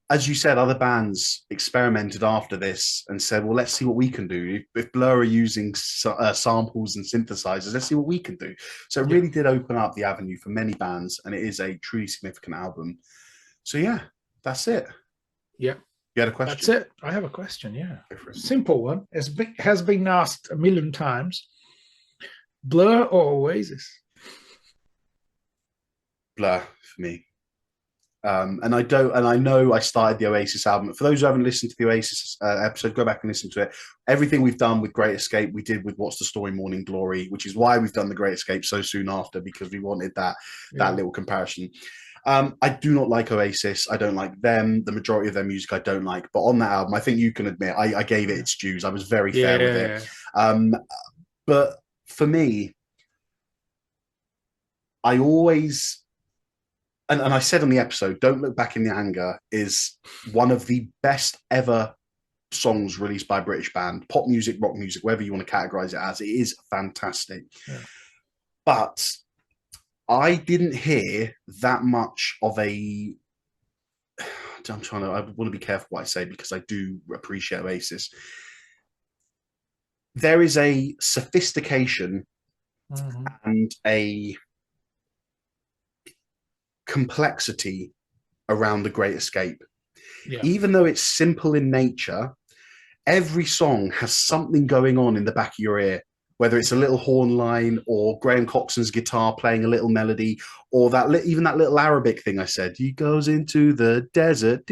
as you said, other bands experimented after this and said, well, let's see what we can do. If Blur are using samples and synthesizers, let's see what we can do. So it really did open up the avenue for many bands, and it is a truly significant album. So yeah, that's it. Yeah. You had a question? That's it. I have a question, yeah. Simple one. Has been asked a million times. Blur or Oasis? Blur for me. And I know I started the Oasis album. For those who haven't listened to the Oasis episode, go back and listen to it. Everything we've done with Great Escape, we did with What's the Story Morning Glory, which is why we've done the Great Escape so soon after, because we wanted that little comparison. I do not like Oasis. I don't like them. The majority of their music I don't like. But on that album, I think you can admit I gave it its dues. I was very fair with it. But for me, I always... And I said on the episode, Don't Look Back in the Anger is one of the best ever songs released by a British band, pop music, rock music, whatever you want to categorize it as. It is fantastic. Yeah. But I didn't hear that much of a. I want to be careful what I say because I do appreciate Oasis. There is a sophistication and a complexity around The Great Escape. Yeah. Even though it's simple in nature, every song has something going on in the back of your ear, whether it's a little horn line or Graham Coxon's guitar playing a little melody, or even that little Arabic thing I said, he goes into the desert,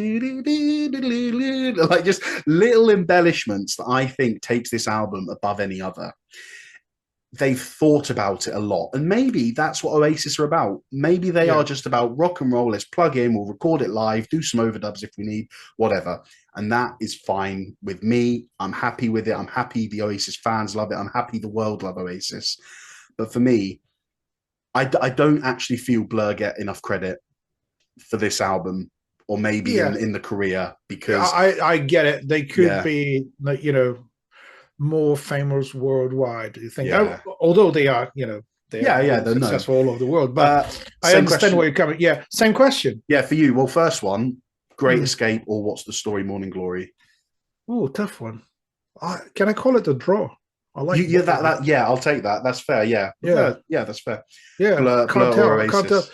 like just little embellishments that I think takes this album above any other. They've thought about it a lot, and maybe that's what Oasis are about. Maybe they are just about rock and roll. Let's plug in, we'll record it live, do some overdubs if we need, whatever. And that is fine with me. I'm happy with it. I'm happy the Oasis fans love it. I'm happy the world love Oasis. But for me, I don't actually feel Blur get enough credit for this album, or maybe in the career, because I get it. They could be, you know, more famous worldwide. You think, although they are, you know, they're successful all over the world. But I understand where you're coming. Yeah, same question. Yeah, for you. Well, first one, Great Escape or What's the Story, Morning Glory? Oh, tough one. Can I call it a draw? I like that. Yeah, I'll take that. That's fair. Yeah, that's fair. Yeah, Blur or Oasis. Can't tell.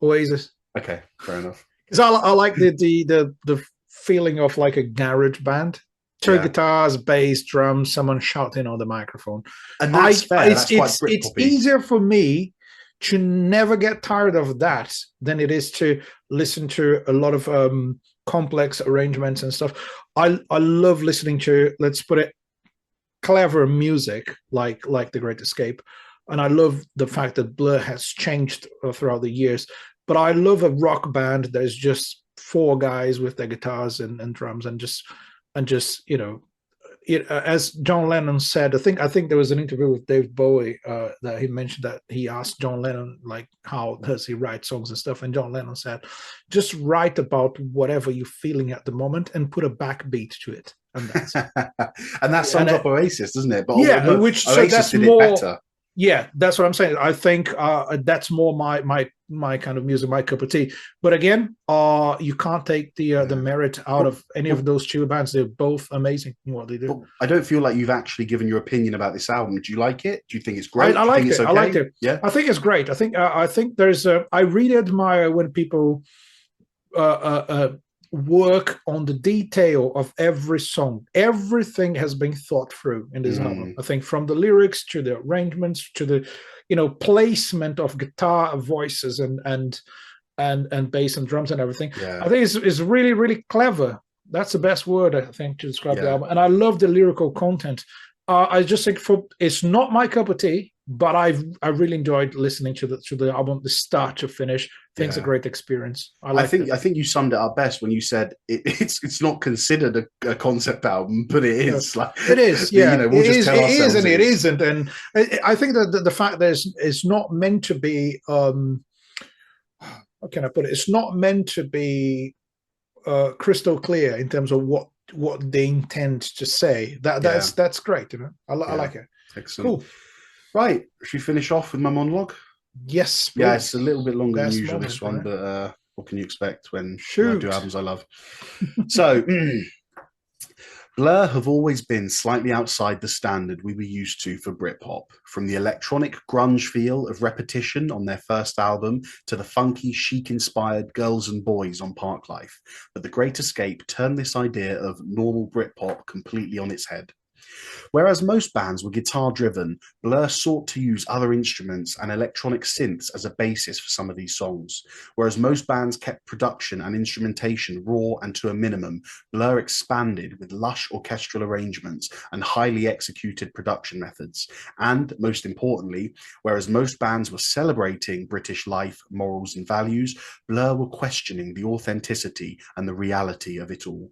Oasis. Okay, fair enough. Because I like the feeling of like a garage band. Two guitars, bass, drums, someone shouting on the microphone. And that's fair. It's easier for me to never get tired of that than it is to listen to a lot of complex arrangements and stuff. I love listening to, let's put it, clever music like The Great Escape. And I love the fact that Blur has changed throughout the years. But I love a rock band that is just four guys with their guitars and drums and just you know, as John Lennon said, I think there was an interview with Dave Bowie that he mentioned that he asked John Lennon, like, how does he write songs and stuff, and John Lennon said, just write about whatever you're feeling at the moment and put a backbeat to it, and that's and that sums up Oasis, doesn't it? But which Oasis so that's did more, it better. Yeah, that's what I'm saying. I think that's more my kind of music, my cup of tea. But again, you can't take the merit out of any of those two bands. They're both amazing in what they do. But I don't feel like you've actually given your opinion about this album. Do you like it? Do you think it's great? I like it. Okay? I liked it. Yeah, I think it's great. I think there's I really admire when people work on the detail of every song. Everything has been thought through in this album. I think from the lyrics to the arrangements to the, you know, placement of guitar voices and bass and drums and everything. I think it's really, really clever. That's the best word, I think, to describe the album. And I love the lyrical content. I just think it's not my cup of tea, but I really enjoyed listening to the album, the start to finish. I think it's a great experience. I think you summed it up best when you said it's not considered a concept album, but it is. Like, it is. Yeah, you know, we'll it is and it isn't. And I think that the fact that it's not meant to be. How can I put it? It's not meant to be crystal clear in terms of what they intend to say. That's great. You know, I like it. Excellent. Cool. Right, should we finish off with my monologue? Yes, please. Yeah, it's a little bit longer than usual, this one, but what can you expect when I do albums I love? So, Blur have always been slightly outside the standard we were used to for Britpop, from the electronic grunge feel of Repetition on their first album to the funky, chic-inspired Girls and Boys on Parklife. But The Great Escape turned this idea of normal Britpop completely on its head. Whereas most bands were guitar-driven, Blur sought to use other instruments and electronic synths as a basis for some of these songs. Whereas most bands kept production and instrumentation raw and to a minimum, Blur expanded with lush orchestral arrangements and highly executed production methods. And, most importantly, whereas most bands were celebrating British life, morals and values, Blur were questioning the authenticity and the reality of it all.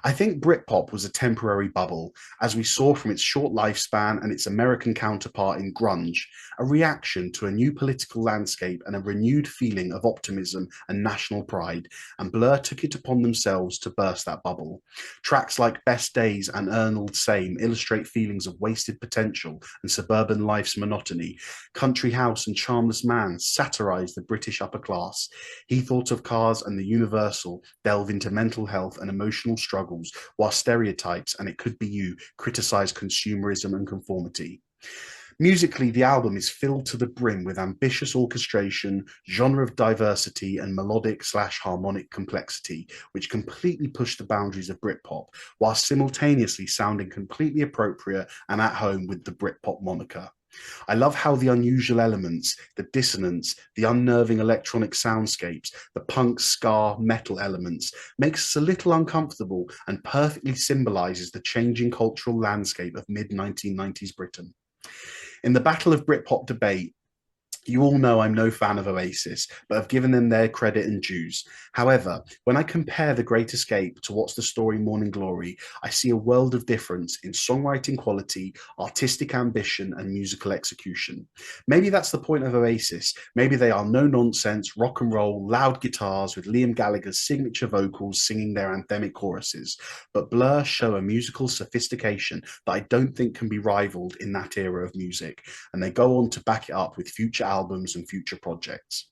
I think Britpop was a temporary bubble, as we saw from its short lifespan and its American counterpart in grunge, a reaction to a new political landscape and a renewed feeling of optimism and national pride, and Blur took it upon themselves to burst that bubble. Tracks like Best Days and Ernald Same illustrate feelings of wasted potential and suburban life's monotony. Country House and Charmless Man satirize the British upper class. He Thought of Cars and The Universal delve into mental health and emotional struggles, while Stereotypes and It Could Be You criticize consumerism and conformity. Musically, the album is filled to the brim with ambitious orchestration, genre of diversity, and melodic/harmonic complexity, which completely push the boundaries of Britpop, while simultaneously sounding completely appropriate and at home with the Britpop moniker. I love how the unusual elements, the dissonance, the unnerving electronic soundscapes, the punk, ska, metal elements, makes us a little uncomfortable and perfectly symbolizes the changing cultural landscape of mid-1990s Britain. In the Battle of Britpop debate, you all know I'm no fan of Oasis, but have given them their credit and dues. However, when I compare The Great Escape to What's the Story Morning Glory, I see a world of difference in songwriting quality, artistic ambition, and musical execution. Maybe that's the point of Oasis. Maybe they are no-nonsense, rock and roll, loud guitars with Liam Gallagher's signature vocals singing their anthemic choruses. But Blur show a musical sophistication that I don't think can be rivaled in that era of music, and they go on to back it up with future albums and future projects.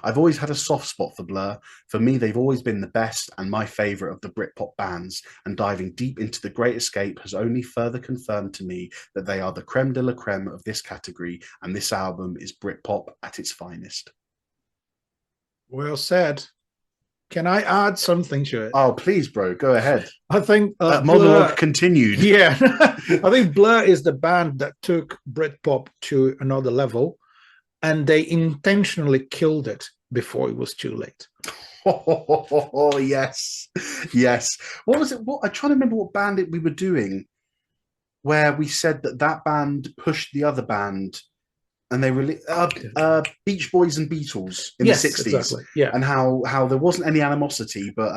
I've always had a soft spot for Blur. For me, they've always been the best and my favourite of the Britpop bands, and diving deep into The Great Escape has only further confirmed to me that they are the creme de la creme of this category, and this album is Britpop at its finest. Well said. Can I add something to it? Oh, please, bro, go ahead. I think monologue continued. Yeah, I think Blur is the band that took Britpop to another level, and they intentionally killed it before it was too late. Oh, yes. What was it? I'm trying to remember what band we were doing, where we said that band pushed the other band, and they really Beach Boys and Beatles in the 60s. Exactly. Yeah, and how there wasn't any animosity, but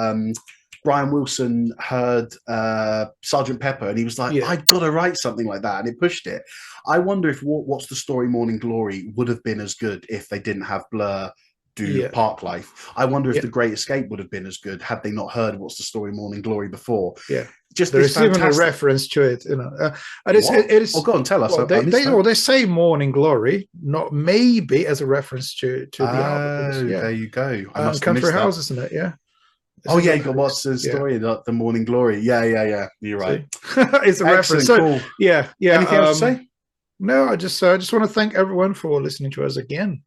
Brian Wilson heard Sgt. Pepper, and he was like, I've got to write something like that, and it pushed it. I wonder if What's the Story Morning Glory would have been as good if they didn't have Blur do Park Life. I wonder if The Great Escape would have been as good had they not heard What's the Story Morning Glory before. Yeah. Just there's even a reference to it, you know. And it is. Oh, go on, tell us. Well, they say Morning Glory, not maybe as a reference to the album. There you go. Country House, isn't it? Yeah. You got What's the Story? The Morning Glory. Yeah. You're right. It's a reference. So, cool. Yeah. Anything else to say? No, I just want to thank everyone for listening to us again.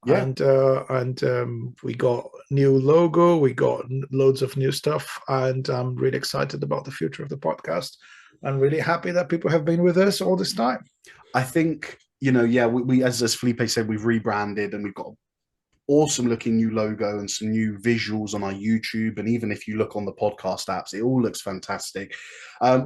Yeah. And we got new logo, we got loads of new stuff, and I'm really excited about the future of the podcast. I'm really happy that people have been with us all this time. I think, we as Felipe said, we've rebranded and we've got awesome looking new logo and some new visuals on our YouTube, and even if you look on the podcast apps, it all looks fantastic.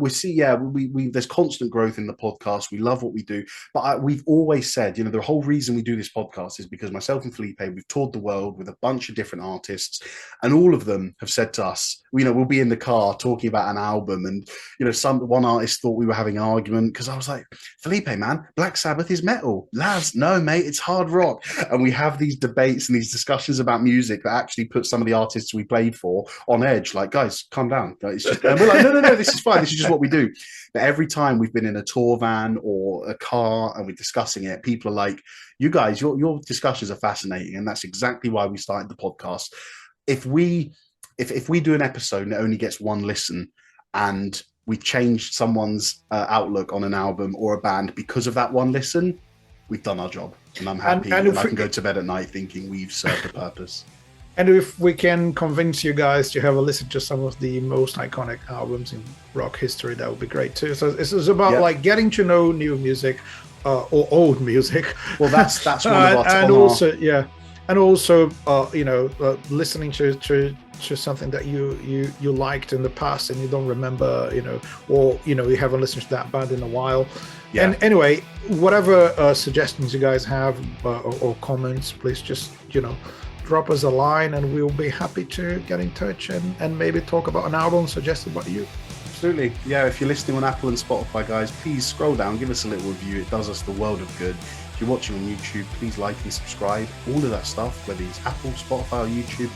We see, there's constant growth in the podcast. We love what we do, but we've always said, the whole reason we do this podcast is because myself and Felipe, we've toured the world with a bunch of different artists, and all of them have said to us, we'll be in the car talking about an album, and one artist thought we were having an argument because I was like, Felipe, man, Black Sabbath is metal. Laz, no, mate, it's hard rock. And we have these debates and these discussions about music that actually put some of the artists we played for on edge. Like, guys, calm down. And we're like, no, this is fine. This is just what we do. But every time we've been in a tour van or a car and we're discussing it, people are like, you guys, your discussions are fascinating. And that's exactly why we started the podcast. If we do an episode and it only gets one listen and we've changed someone's outlook on an album or a band because of that one listen, we've done our job. And I'm happy, and I can go to bed at night thinking we've served a purpose. And if we can convince you guys to have a listen to some of the most iconic albums in rock history, that would be great too. So this is about like getting to know new music or old music. Well, that's one of our and also listening to something that you liked in the past and you don't remember, or you haven't listened to that band in a while. Yeah. And anyway, whatever suggestions you guys have or comments, please just drop us a line and we'll be happy to get in touch and maybe talk about an album suggested by you. Absolutely. Yeah, if you're listening on Apple and Spotify, guys, please scroll down, give us a little review. It does us the world of good. If you're watching on YouTube, please like and subscribe. All of that stuff, whether it's Apple, Spotify, or YouTube,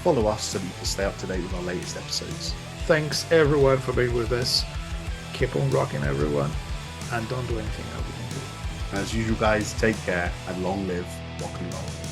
follow us so that you can stay up to date with our latest episodes. Thanks, everyone, for being with us. Keep on rocking, everyone, and don't do anything I wouldn't do. As usual, guys, take care and long live rock and roll.